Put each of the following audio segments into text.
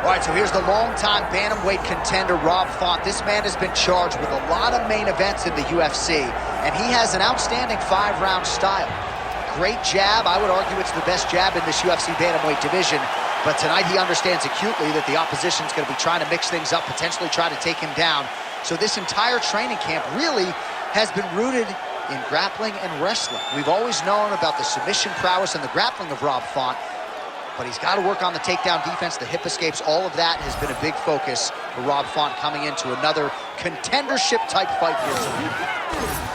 All right, so here's the longtime bantamweight contender, Rob Font. This man has been charged with a lot of main events in the UFC, and he has an outstanding 5-round style. Great jab. I would argue it's the best jab in this UFC bantamweight division, but tonight he understands acutely that the opposition's going to be trying to mix things up, potentially try to take him down. So this entire training camp really has been rooted in grappling and wrestling. We've always known about the submission prowess and the grappling of Rob Font, but he's got to work on the takedown defense, the hip escapes. All of that has been a big focus for Rob Font coming into another contendership-type fight here tonight.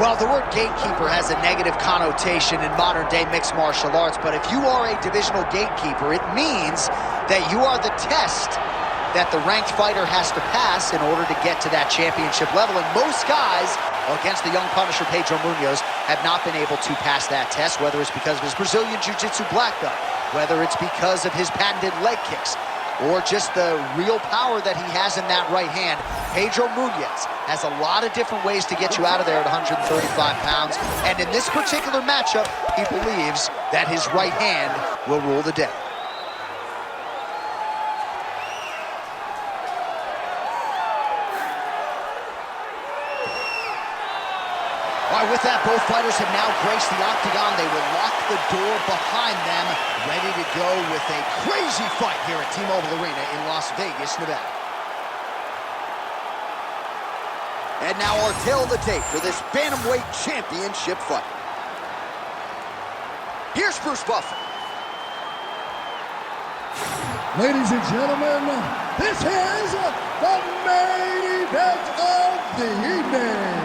Well, the word gatekeeper has a negative connotation in modern-day mixed martial arts, but if you are a divisional gatekeeper, it means that you are the test that the ranked fighter has to pass in order to get to that championship level. And most guys, against the young Punisher Pedro Munhoz, have not been able to pass that test, whether it's because of his Brazilian Jiu-Jitsu black belt, whether it's because of his patented leg kicks, or just the real power that he has in that right hand. Pedro Munhoz has a lot of different ways to get you out of there at 135 pounds, and in this particular matchup, he believes that his right hand will rule the day. All right, with that, both fighters have now graced the octagon. They will lock the door behind them, ready to go with a crazy fight here at T-Mobile Arena in Las Vegas, Nevada. And now our tale of the tape for this Bantamweight Championship fight. Here's Bruce Buffer. Ladies and gentlemen, this is the main event of the evening.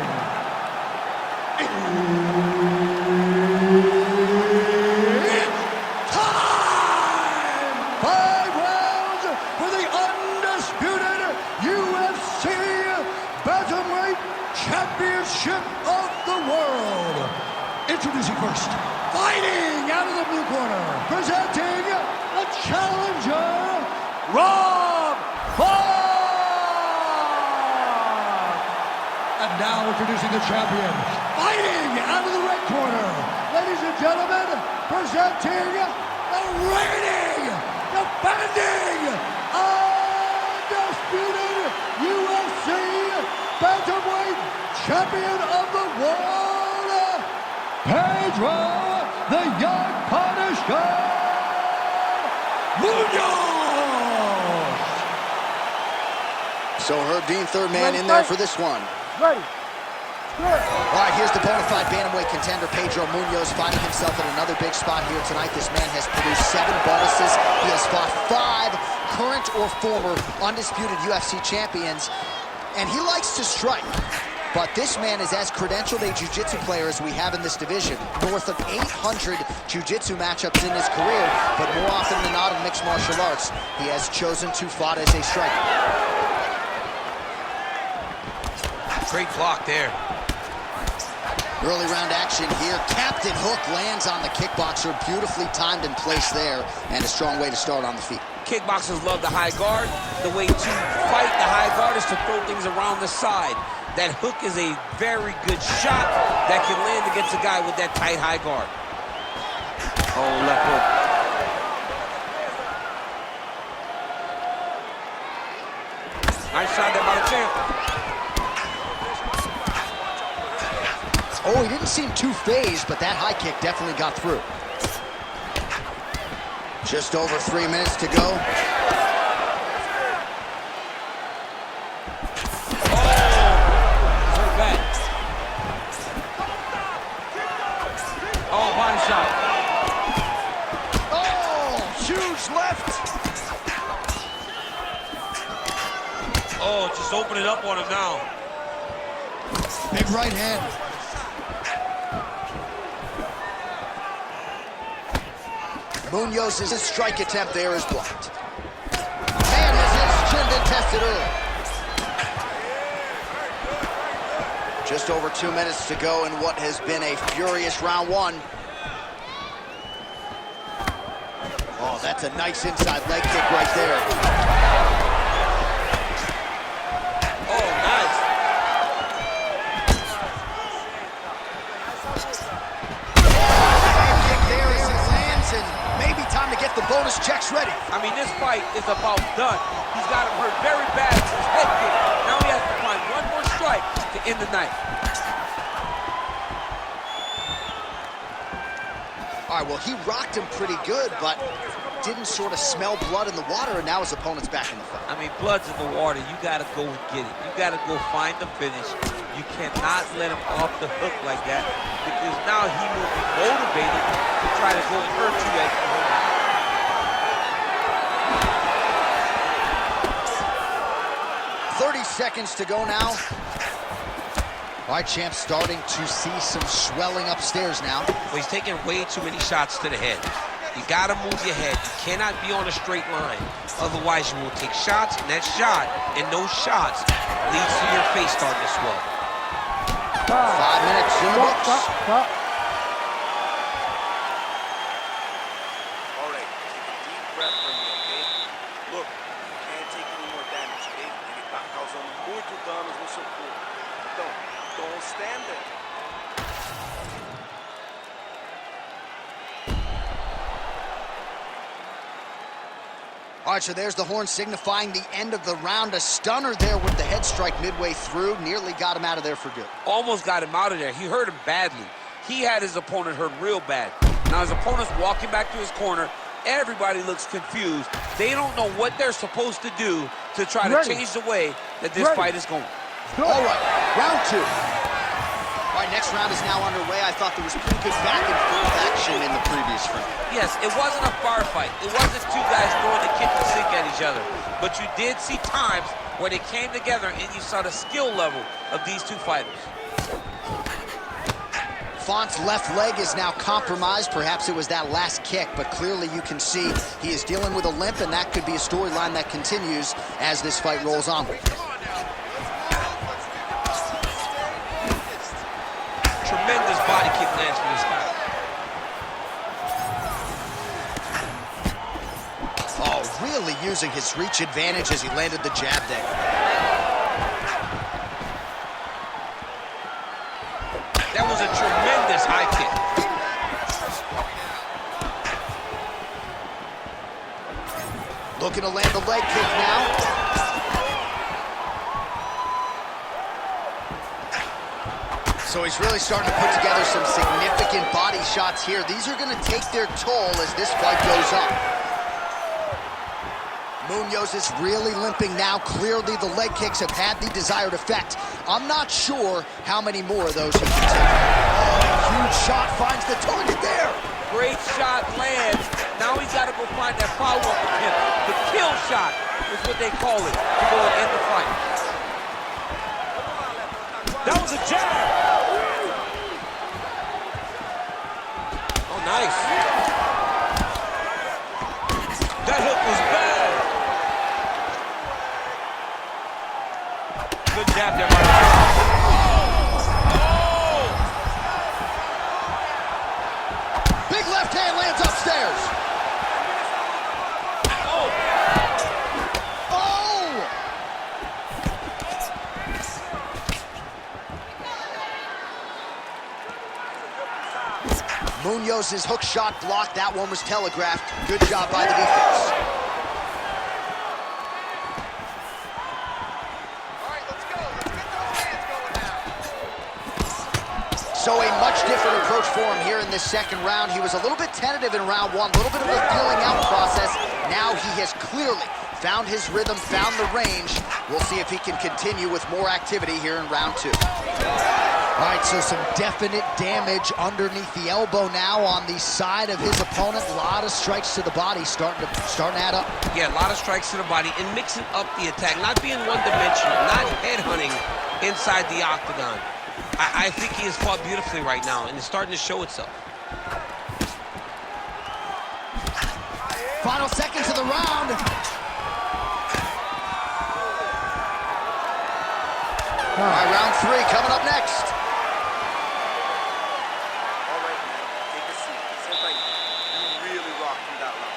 It's time! 5 rounds for the undisputed UFC Bantamweight Championship of the world. Introducing first, fighting out of the blue corner, presenting the challenger, Rob Font! And now introducing the champion, fighting out of the red corner, ladies and gentlemen, presenting the reigning, defending, undisputed UFC Bantamweight Champion of the world, Pedro the Young Punisher Munhoz! So Herb Dean, third man in there for this one. Ready. All right, here's the bona fide bantamweight contender, Pedro Munhoz, finding himself at another big spot here tonight. This man has produced 7 bonuses. He has fought 5 current or former undisputed UFC champions, and he likes to strike. But this man is as credentialed a jiu-jitsu player as we have in this division. North of 800 jiu-jitsu matchups in his career, but more often than not in mixed martial arts, he has chosen to fight as a striker. Great block there. Early round action here. Captain Hook lands on the kickboxer. Beautifully timed and placed there, and a strong way to start on the feet. Kickboxers love the high guard. The way to fight the high guard is to throw things around the side. That hook is a very good shot that can land against a guy with that tight high guard. Oh, left hook. Nice shot there by the champ. Oh, he didn't seem too phased, but that high kick definitely got through. Just over 3 minutes to go. Oh, body shot. Oh, huge left. Oh, just open it up on him now. Big right hand. Munhoz's strike attempt there is blocked. Man has his chin been tested early. Just over 2 minutes to go in what has been a furious round one. Oh, that's a nice inside leg kick right there. Oh, nice. Leg kick there as he lands, and maybe time to get the bonus checks ready. I mean, this fight is about done. He's got him hurt very bad with his head kick. Now he has to find one more strike to end the night. All right, well, he rocked him pretty good, but didn't sort of smell blood in the water, and now his opponent's back in the fight. I mean, blood's in the water. You got to go and get it. You got to go find the finish. You cannot let him off the hook like that, because now he will be motivated to try to go and hurt you as you hold out. 30 seconds to go now. All right, champ, starting to see some swelling upstairs now. Well, he's taking way too many shots to the head. You got to move your head. You cannot be on a straight line. Otherwise, you will take shots, and that shot and those shots leads to your face starting to swell. 5 minutes in the books. All right, take a deep breath for me, okay? Look, you can't take any more damage, okay? Ele tá causando muito dano no seu corpo. Então, don't stand there. All right, so there's the horn signifying the end of the round. A stunner there with the head strike midway through. Nearly got him out of there for good. Almost got him out of there. He hurt him badly. He had his opponent hurt real bad. Now his opponent's walking back to his corner. Everybody looks confused. They don't know what they're supposed to do to try to change the way that this fight is going. All right, round two. All right, next round is now underway. I thought there was pretty good back and forth action in the previous round. Yes, it wasn't a firefight. It wasn't two guys throwing the kitchen sink at each other. But you did see times where they came together and you saw the skill level of these two fighters. Font's left leg is now compromised. Perhaps it was that last kick, but clearly you can see he is dealing with a limp, and that could be a storyline that continues as this fight rolls onward. Tremendous body kick lands for this guy. Oh, really using his reach advantage as he landed the jab there. That was a tremendous high kick. Looking to land the leg kick now. So he's really starting to put together some significant body shots here. These are going to take their toll as this fight goes up. Munhoz is really limping now. Clearly the leg kicks have had the desired effect. I'm not sure how many more of those he can take. Oh, huge shot finds the target there. Great shot lands. Now he's got to go find that follow-up attempt. The kill shot is what they call it to go and end the fight. That was a jab. Oh, nice. That hook was bad. Good jab there, Mark. Big left hand lands upstairs. Oh. Oh! Munhoz's hook shot blocked. That one was telegraphed. Good job by the defense. So a much different approach for him here in this second round. He was a little bit tentative in round one, a little bit of a feeling out process. Now he has clearly found his rhythm, found the range. We'll see if he can continue with more activity here in round two. All right, so some definite damage underneath the elbow now on the side of his opponent. A lot of strikes to the body starting to add up. Yeah, a lot of strikes to the body and mixing up the attack, not being one-dimensional, not headhunting inside the octagon. I think he has fought beautifully right now, and it's starting to show itself. Final seconds of the round. All right, round 3 coming up next. All right, man, take a seat. Senpai, you really rocked from that round.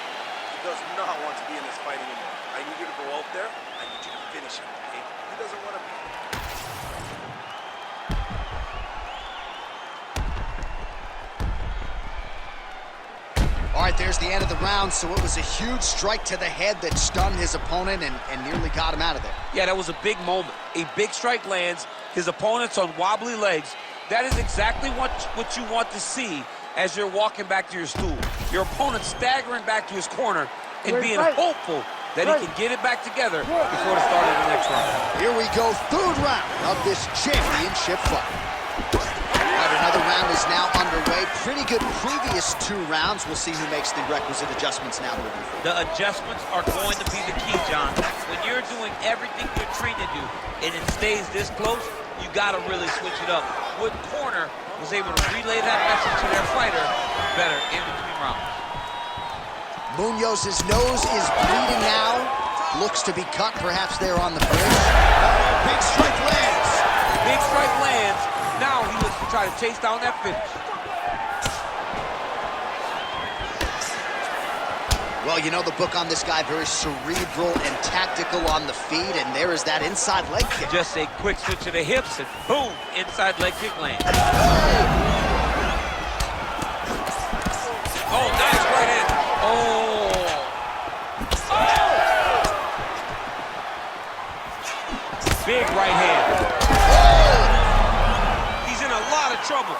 He does not want to be in this fight anymore. I need you to go out there. I need you to finish him, okay? He doesn't want to be. All right, there's the end of the round, so it was a huge strike to the head that stunned his opponent and nearly got him out of there. Yeah, that was a big moment. A big strike lands, his opponent's on wobbly legs. That is exactly what you want to see as you're walking back to your stool. Your opponent staggering back to his corner and being hopeful that he can get it back together before the start of the next round. Here we go, 3rd round of this championship fight. All right, another round is now underway. Pretty good previous 2 rounds. We'll see who makes the requisite adjustments now moving forward. The adjustments are going to be the key, John. When you're doing everything you're trained to do and it stays this close, you got to really switch it up. Wood Corner was able to relay that message to their fighter better in between rounds. Munhoz's nose is bleeding now. Looks to be cut, perhaps there on the bridge. Big strike lands. Big strike lands. Now he looks to try to chase down that finish. Well, you know the book on this guy, very cerebral and tactical on the feet, and there is that inside leg kick. Just a quick switch of the hips and boom, inside leg kick lands. Oh, nice right hand. Oh. Big right hand. He's in a lot of trouble.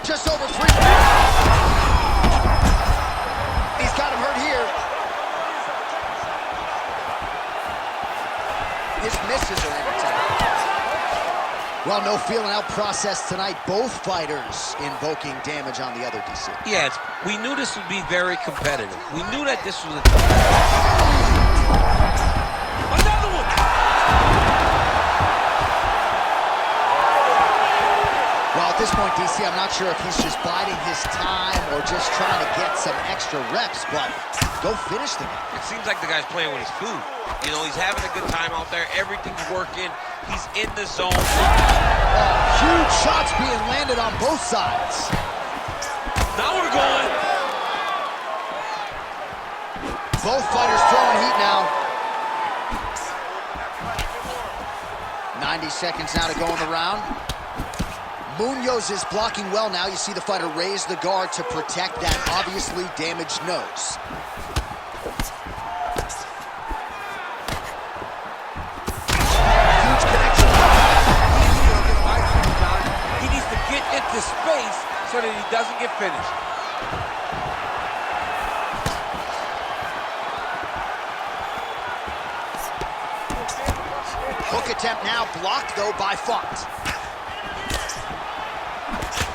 Just over 3. He's got him hurt here. His misses are entertaining. Well, no feeling out process tonight. Both fighters invoking damage on the other, DC. Yes, we knew this would be very competitive. We knew that this was a... Another one! Well, at this point, DC, I'm not sure if he's just biding his time or just trying to get some extra reps, but go finish the guy. It seems like the guy's playing with his food. You know, he's having a good time out there. Everything's working. He's in the zone. Huge shots being landed on both sides. Now we're going. Both fighters throwing heat now. 90 seconds now to go in the round. Munhoz is blocking well now. You see the fighter raise the guard to protect that obviously damaged nose. Huge connection. He needs to get into space so that he doesn't get finished. Hook attempt now blocked though by Font.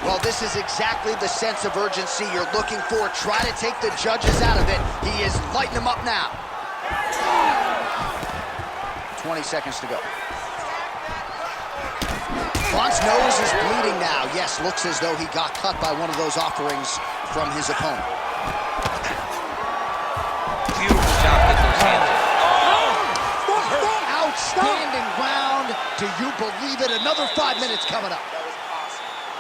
Well, this is exactly the sense of urgency you're looking for. Try to take the judges out of it. He is lighting them up now. 20 seconds to go. Font's nose is bleeding now. Yes, looks as though he got cut by one of those offerings from his opponent. Beautiful job with those hands. Outstanding round. Do you believe it? Another 5 minutes coming up.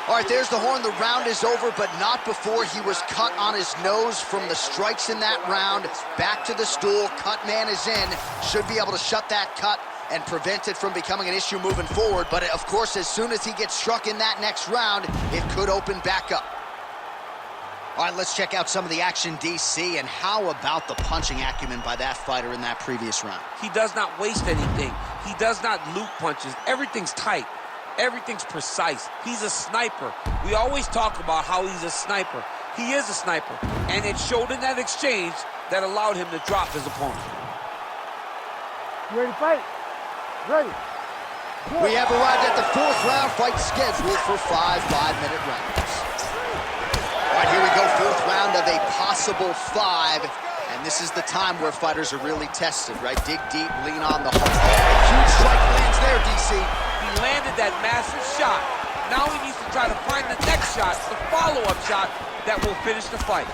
All right, there's the horn. The round is over, but not before he was cut on his nose from the strikes in that round. Back to the stool. Cut man is in. Should be able to shut that cut and prevent it from becoming an issue moving forward. But, of course, as soon as he gets struck in that next round, it could open back up. All right, let's check out some of the action, DC, and how about the punching acumen by that fighter in that previous round? He does not waste anything. He does not loop punches. Everything's tight. Everything's precise. He's a sniper. We always talk about how he's a sniper. He is a sniper, and it showed in that exchange that allowed him to drop his opponent. You ready to fight? Ready. We have arrived at the 4th round, fight scheduled for 5 5-minute rounds. All right, here we go, 4th round of a possible 5, and this is the time where fighters are really tested, right? Dig deep, lean on the heart. Huge strike lands there, DC. He landed that massive shot. Now he needs to try to find the next shot, the follow-up shot that will finish the fight.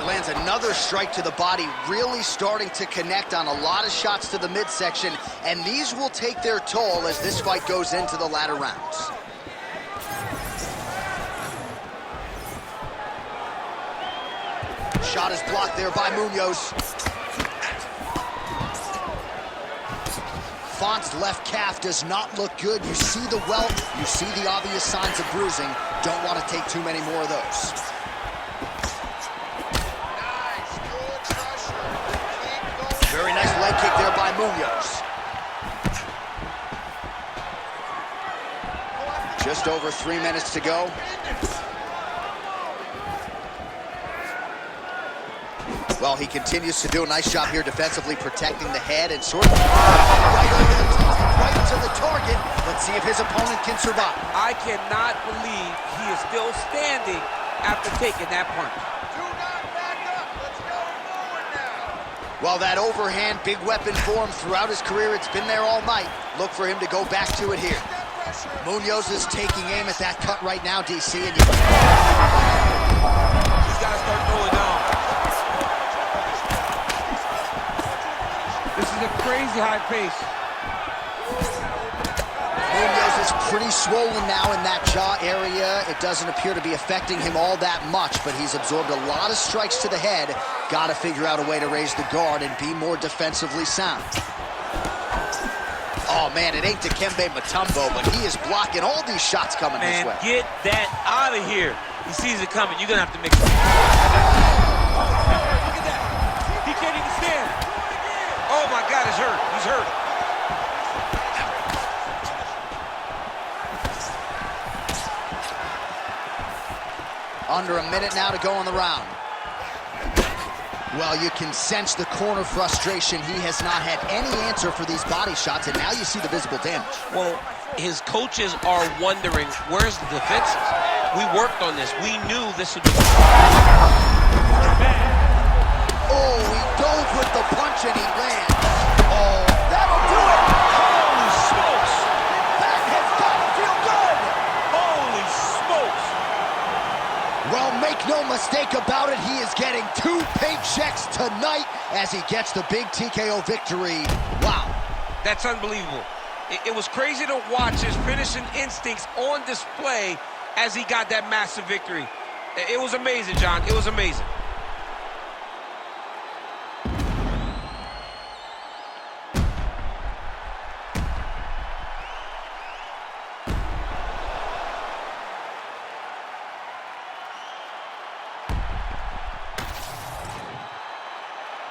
lands another strike to the body, really starting to connect on a lot of shots to the midsection, and these will take their toll as this fight goes into the latter rounds. Shot is blocked there by Munhoz. Font's left calf does not look good. You see the welt, you see the obvious signs of bruising. Don't want to take too many more of those. Very nice leg kick there by Munhoz. Just over 3 minutes to go. Well, he continues to do a nice job here defensively, protecting the head and sort of right over the top, right to the target. Let's see if his opponent can survive. I cannot believe he is still standing after taking that punch. Do not back up. Let's go forward now. Well, that overhand big weapon for him throughout his career, it's been there all night. Look for him to go back to it here. Munhoz is taking aim at that cut right now, DC. And he's got to start throwing down. This is a crazy high pace. Munhoz is pretty swollen now in that jaw area. It doesn't appear to be affecting him all that much, but he's absorbed a lot of strikes to the head. Got to figure out a way to raise the guard and be more defensively sound. Oh, man, it ain't Dikembe Mutombo, but he is blocking all these shots coming his way. Get that out of here. He sees it coming. You're going to have to mix it. Look at that. He can't even stand. Oh, my God, he's hurt. He's hurt. Under a minute now to go in the round. Well, you can sense the corner frustration. He has not had any answer for these body shots, and now you see the visible damage. Well, his coaches are wondering, where's the defenses? We worked on this. We knew this would be... Oh, he dove with the punch and he lands. Oh, that'll do it. Holy smokes. That has got to feel good. Holy smokes. Well, make no mistake about it, he is getting 2 paychecks tonight as he gets the big TKO victory. Wow. That's unbelievable. It was crazy to watch his finishing instincts on display as he got that massive victory. It was amazing, John. It was amazing.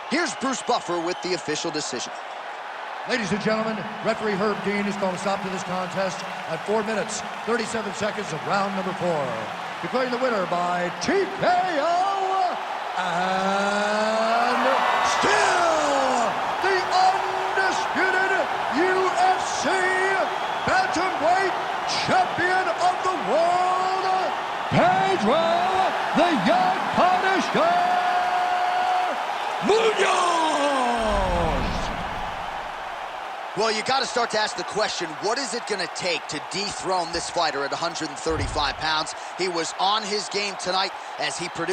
Here's Bruce Buffer with the official decision. Ladies and gentlemen, referee Herb Dean is going to stop to this contest at 4 minutes, 37 seconds of round number 4. Declaring the winner by TKO, and still the undisputed UFC bantamweight champion of the world, Pedro the Young Punisher Munhoz! Well, you got to start to ask the question, what is it going to take to dethrone this fighter at 135 pounds? He was on his game tonight as he produced